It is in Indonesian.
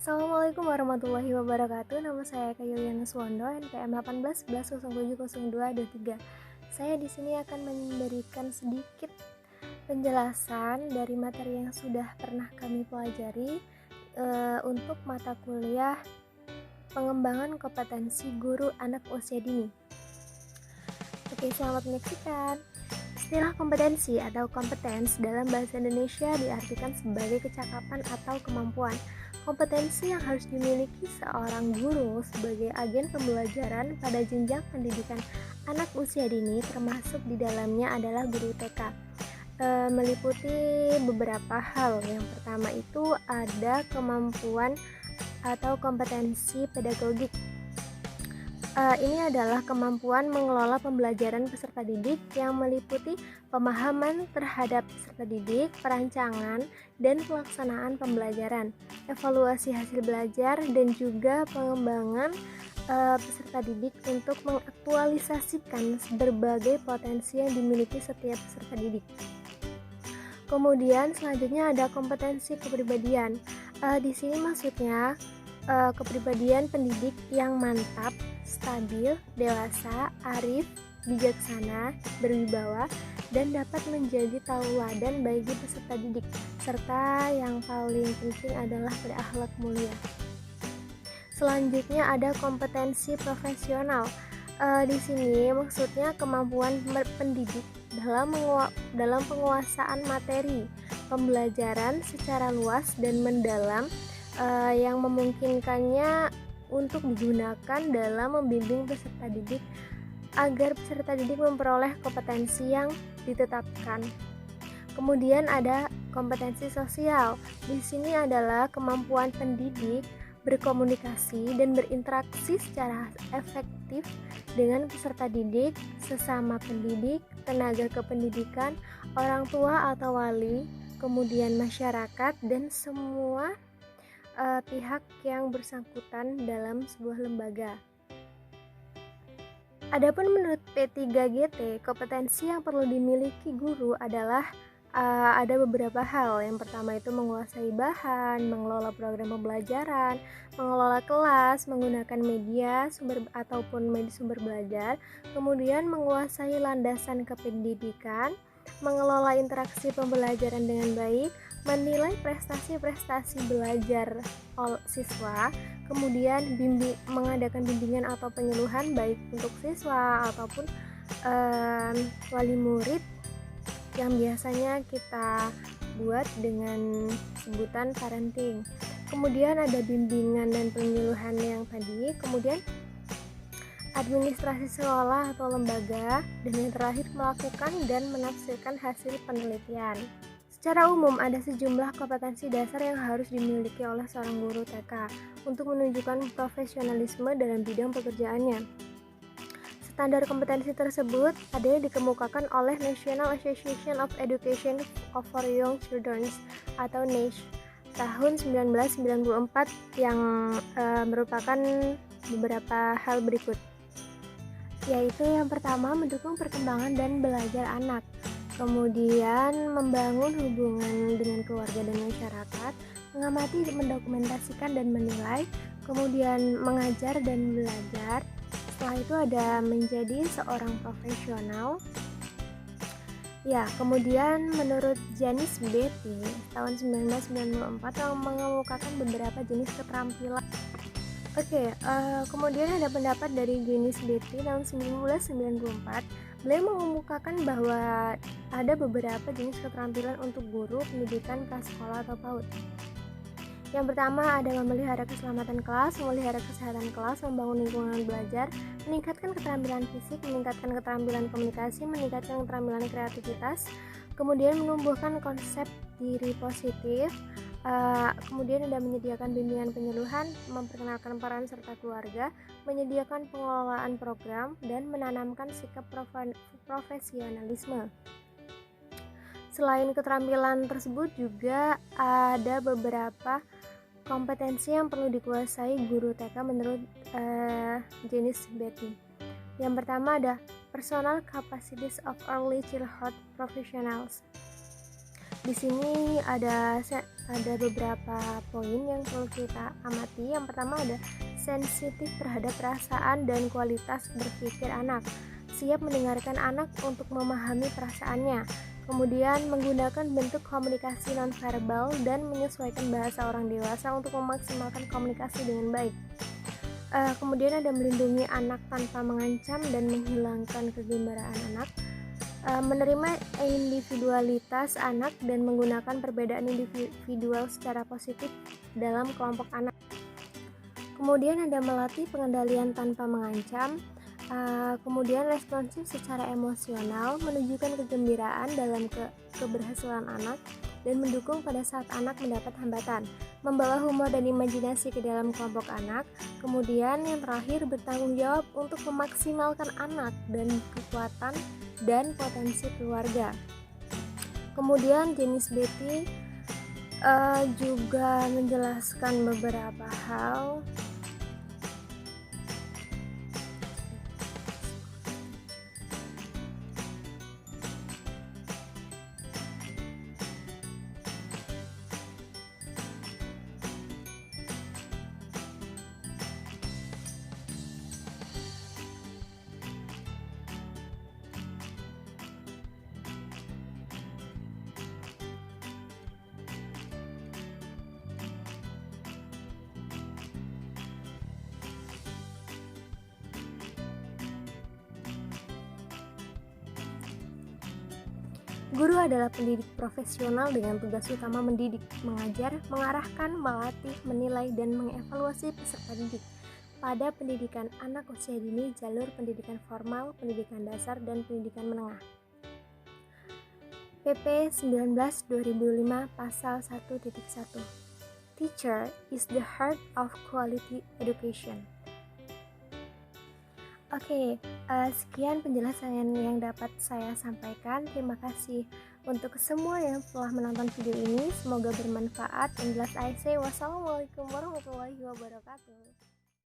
Assalamualaikum warahmatullahi wabarakatuh. Nama saya Eka Yuliana Suwondo, NPM 18 11 07 02 23. Saya di sini akan memberikan sedikit penjelasan dari materi yang sudah pernah kami pelajari untuk mata kuliah pengembangan kompetensi guru anak usia dini. Oke, selamat menyaksikan. Istilah kompetensi atau competence dalam bahasa Indonesia diartikan sebagai kecakapan atau kemampuan. Kompetensi yang harus dimiliki seorang guru sebagai agen pembelajaran pada jenjang pendidikan anak usia dini, termasuk di dalamnya adalah guru TK. Meliputi beberapa hal. Yang pertama itu ada kemampuan atau kompetensi pedagogik. Ini adalah kemampuan mengelola pembelajaran peserta didik yang meliputi pemahaman terhadap peserta didik, perancangan, dan pelaksanaan pembelajaran, evaluasi hasil belajar, dan juga pengembangan peserta didik untuk mengaktualisasikan berbagai potensi yang dimiliki setiap peserta didik. Kemudian selanjutnya ada kompetensi kepribadian. Di sini maksudnya kepribadian pendidik yang mantap, stabil, dewasa, arif, bijaksana, berwibawa, dan dapat menjadi tauladan bagi peserta didik, serta yang paling penting adalah berakhlak mulia. Selanjutnya ada kompetensi profesional. Di sini maksudnya kemampuan pendidik dalam penguasaan materi pembelajaran secara luas dan mendalam yang memungkinkannya untuk digunakan dalam membimbing peserta didik agar peserta didik memperoleh kompetensi yang ditetapkan. Kemudian ada kompetensi sosial. Di sini adalah kemampuan pendidik berkomunikasi dan berinteraksi secara efektif dengan peserta didik, sesama pendidik, tenaga kependidikan, orang tua atau wali, kemudian masyarakat, dan semua pihak yang bersangkutan dalam sebuah lembaga. Adapun menurut P3GT, kompetensi yang perlu dimiliki guru adalah ada beberapa hal. Yang pertama itu menguasai bahan, mengelola program pembelajaran, mengelola kelas, menggunakan media sumber belajar, kemudian menguasai landasan kependidikan, mengelola interaksi pembelajaran dengan baik, menilai prestasi-prestasi belajar siswa, kemudian mengadakan bimbingan atau penyuluhan baik untuk siswa ataupun wali murid yang biasanya kita buat dengan sebutan parenting. Kemudian ada bimbingan dan penyuluhan yang tadi, kemudian administrasi sekolah atau lembaga, dan yang terakhir melakukan dan menafsirkan hasil penelitian. Secara umum ada sejumlah kompetensi dasar yang harus dimiliki oleh seorang guru TK untuk menunjukkan profesionalisme dalam bidang pekerjaannya. Standar kompetensi tersebut ada yang dikemukakan oleh National Association of Education for Young Children atau NAECH tahun 1994 yang merupakan beberapa hal berikut, yaitu yang pertama mendukung perkembangan dan belajar anak, kemudian membangun hubungan dengan keluarga dan masyarakat, mengamati, mendokumentasikan dan menilai, kemudian mengajar dan belajar. Setelah itu ada menjadi seorang profesional. Ya, kemudian menurut Janis Betty tahun 1994 yang mengemukakan beberapa jenis keterampilan. Kemudian ada pendapat dari Janis Betty tahun 1994. Beliau mengemukakan bahwa ada beberapa jenis keterampilan untuk guru pendidikan prasekolah atau PAUD. Yang pertama ada memelihara keselamatan kelas, memelihara kesehatan kelas, membangun lingkungan belajar, meningkatkan keterampilan fisik, meningkatkan keterampilan komunikasi, meningkatkan keterampilan kreativitas, kemudian menumbuhkan konsep diri positif, kemudian ada menyediakan bimbingan penyuluhan, memperkenalkan peran serta keluarga, menyediakan pengelolaan program, dan menanamkan sikap profesionalisme. Selain keterampilan tersebut juga ada beberapa kompetensi yang perlu dikuasai guru TK menurut Janis Betty. Yang pertama ada personal capacities of early childhood professionals. Di sini ada beberapa poin yang perlu kita amati. Yang pertama ada sensitif terhadap perasaan dan kualitas berpikir anak. Siap mendengarkan anak untuk memahami perasaannya. Kemudian menggunakan bentuk komunikasi nonverbal dan menyesuaikan bahasa orang dewasa untuk memaksimalkan komunikasi dengan baik. Kemudian ada melindungi anak tanpa mengancam dan menghilangkan kegembiraan anak. Menerima individualitas anak dan menggunakan perbedaan individual secara positif dalam kelompok anak. Kemudian ada melatih pengendalian tanpa mengancam. Kemudian responsif secara emosional, menunjukkan kegembiraan dalam keberhasilan anak dan mendukung pada saat anak mendapat hambatan, membawa humor dan imajinasi ke dalam kelompok anak. Kemudian yang terakhir, bertanggung jawab untuk memaksimalkan anak dan kekuatan dan potensi keluarga. Kemudian jenis Betty juga menjelaskan beberapa hal. Guru adalah pendidik profesional dengan tugas utama mendidik, mengajar, mengarahkan, melatih, menilai, dan mengevaluasi peserta didik. Pada pendidikan anak usia dini, jalur pendidikan formal, pendidikan dasar, dan pendidikan menengah. PP 19/2005 Pasal 1.1. Teacher is the heart of quality education. Oke, sekian penjelasan yang dapat saya sampaikan. Terima kasih untuk semua yang telah menonton video ini. Semoga bermanfaat. And last I say, wassalamualaikum warahmatullahi wabarakatuh.